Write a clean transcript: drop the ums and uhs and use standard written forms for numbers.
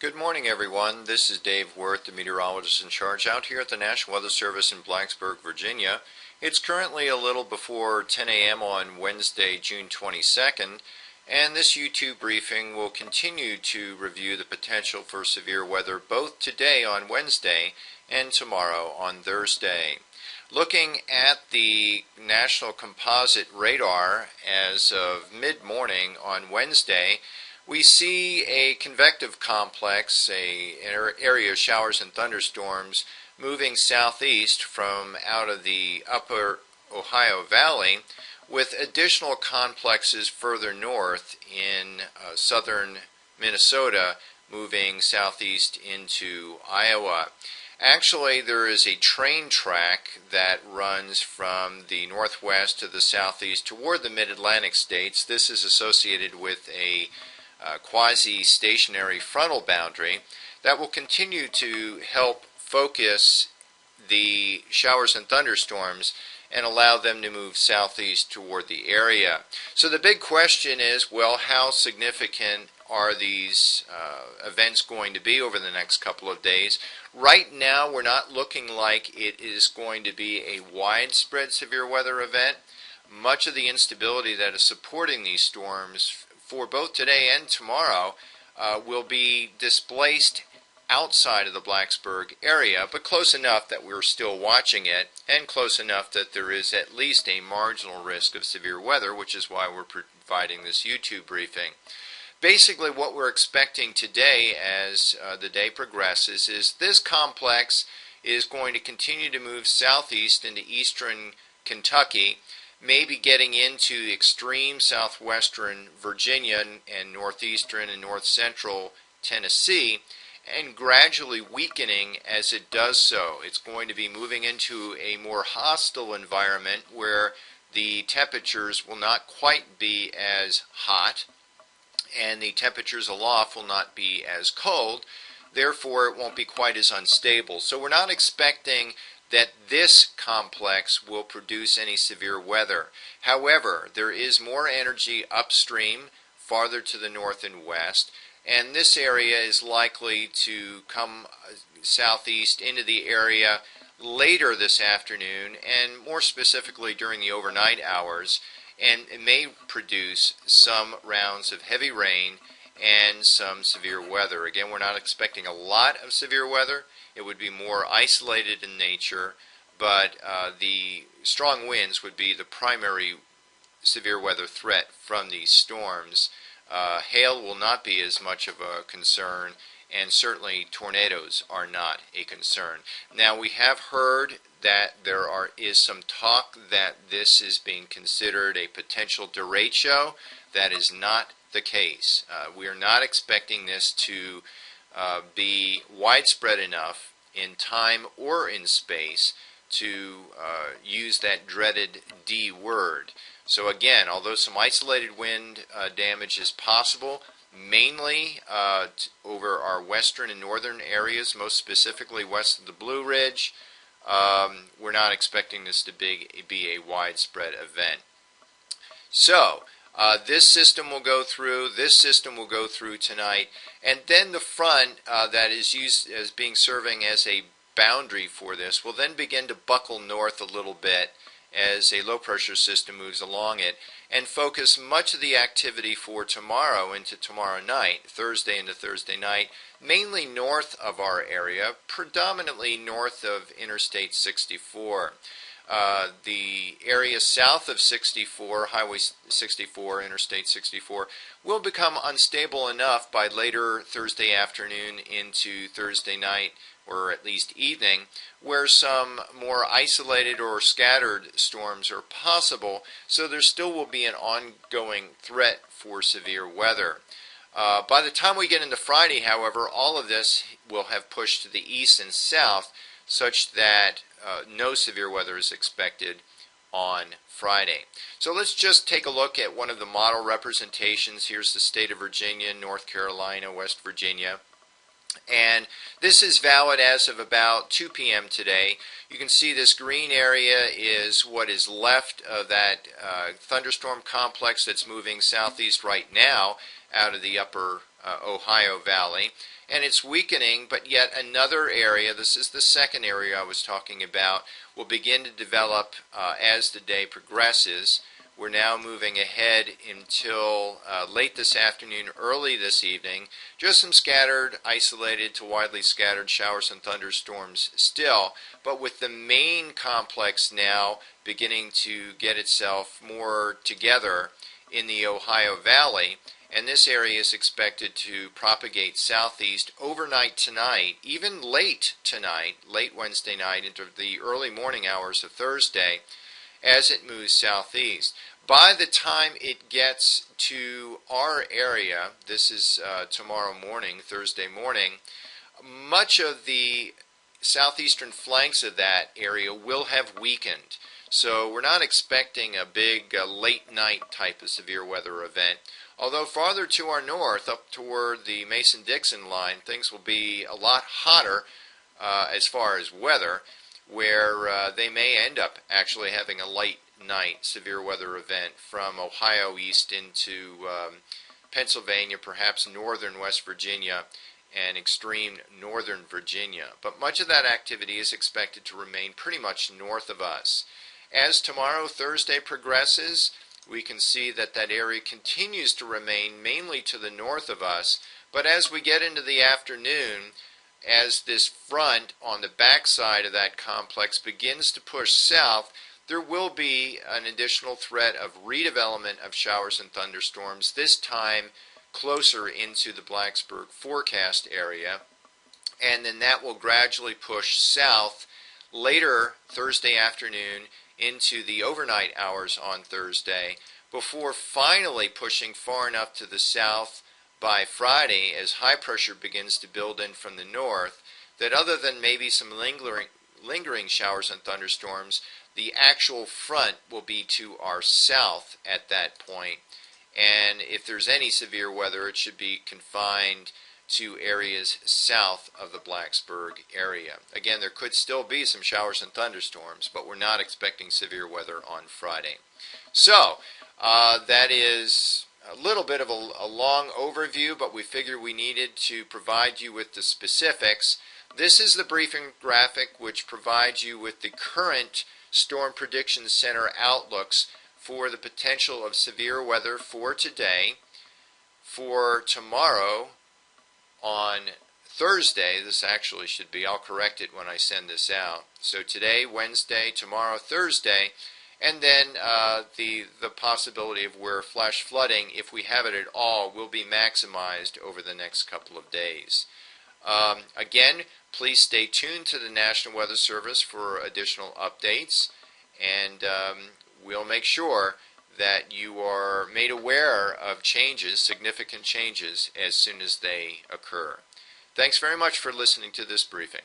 Good morning, everyone. This is Dave Worth, the meteorologist in charge out here at the National Weather Service in Blacksburg, Virginia. It's currently a little before 10 a.m. on Wednesday, June 22nd, and this YouTube briefing will continue to review the potential for severe weather both today on Wednesday and tomorrow on Thursday. Looking at the National Composite Radar as of mid-morning on Wednesday, we see a convective complex, an area of showers and thunderstorms, moving southeast from out of the upper Ohio Valley, with additional complexes further north in southern Minnesota moving southeast into Iowa. Actually, there is a train track that runs from the northwest to the southeast toward the mid-Atlantic states. This is associated with a quasi-stationary frontal boundary that will continue to help focus the showers and thunderstorms and allow them to move southeast toward the area. So the big question is, well, how significant are these events going to be over the next couple of days? Right now, we're not looking like it is going to be a widespread severe weather event. Much of the instability that is supporting these storms for both today and tomorrow will be displaced outside of the Blacksburg area, but close enough that we're still watching it, and close enough that there is at least a marginal risk of severe weather, which is why we're providing this YouTube briefing. Basically, what we're expecting today as the day progresses is this complex is going to continue to move southeast into eastern Kentucky, maybe getting into extreme southwestern Virginia and northeastern and north central Tennessee, and gradually weakening as it does so. It's going to be moving into a more hostile environment where the temperatures will not quite be as hot and the temperatures aloft will not be as cold. Therefore, it won't be quite as unstable. So we're not expecting that this complex will produce any severe weather. However, there is more energy upstream, farther to the north and west, and this area is likely to come southeast into the area later this afternoon, and more specifically during the overnight hours, and it may produce some rounds of heavy rain and some severe weather. Again, we're not expecting a lot of severe weather. It would be more isolated in nature, but the strong winds would be the primary severe weather threat from these storms. Hail will not be as much of a concern, and certainly tornadoes are not a concern. Now, we have heard that there is some talk that this is being considered a potential derecho. That is not the case. We are not expecting this to be widespread enough in time or in space to use that dreaded D word. So again, although some isolated wind damage is possible, mainly over our western and northern areas, most specifically west of the Blue Ridge, we're not expecting this to be a widespread event. So, this system will go through, this system will go through tonight, and then the front that is used as being serving as a boundary for this will then begin to buckle north a little bit as a low pressure system moves along it, and focus much of the activity for tomorrow into tomorrow night, Thursday into Thursday night, mainly north of our area, predominantly north of Interstate 64. The area south of 64, Highway 64, Interstate 64, will become unstable enough by later Thursday afternoon into Thursday night, or at least evening, where some more isolated or scattered storms are possible, so there still will be an ongoing threat for severe weather. By the time we get into Friday, however, all of this will have pushed to the east and south, such that no severe weather is expected on Friday. So let's just take a look at one of the model representations. Here's the state of Virginia, North Carolina, West Virginia. And this is valid as of about 2 p.m. today. You can see this green area is what is left of that thunderstorm complex that's moving southeast right now out of the upper Ohio Valley, and it's weakening, but yet another area, this is the second area I was talking about, will begin to develop as the day progresses. We're now moving ahead until late this afternoon, early this evening. Just some scattered, isolated to widely scattered showers and thunderstorms still, but with the main complex now beginning to get itself more together in the Ohio Valley. And this area is expected to propagate southeast overnight tonight, even late tonight, late Wednesday night into the early morning hours of Thursday, as it moves southeast. By the time it gets to our area, this is tomorrow morning, Thursday morning, much of the southeastern flanks of that area will have weakened. So we're not expecting a big late night type of severe weather event. Although farther to our north, up toward the Mason-Dixon line, things will be a lot hotter as far as weather, where they may end up actually having a late night severe weather event from Ohio east into Pennsylvania, perhaps northern West Virginia, and extreme northern Virginia. But much of that activity is expected to remain pretty much north of us. As tomorrow, Thursday, progresses, we can see that that area continues to remain mainly to the north of us, but as we get into the afternoon, as this front on the backside of that complex begins to push south, there will be an additional threat of redevelopment of showers and thunderstorms, this time closer into the Blacksburg forecast area, and then that will gradually push south later Thursday afternoon into the overnight hours on Thursday, before finally pushing far enough to the south by Friday as high pressure begins to build in from the north that other than maybe some lingering showers and thunderstorms, the actual front will be to our south at that point. And if there's any severe weather, it should be confined to areas south of the Blacksburg area. Again, there could still be some showers and thunderstorms, but we're not expecting severe weather on Friday. So, that is a little bit of a long overview, but we figured we needed to provide you with the specifics. This is the briefing graphic which provides you with the current Storm Prediction Center outlooks for the potential of severe weather for today, for tomorrow, on Thursday. This actually should be, I'll correct it when I send this out. So today, Wednesday, tomorrow, Thursday, and then the possibility of where flash flooding, if we have it at all, will be maximized over the next couple of days. Again, please stay tuned to the National Weather Service for additional updates, and we'll make sure that you are made aware of changes, significant changes, as soon as they occur. Thanks very much for listening to this briefing.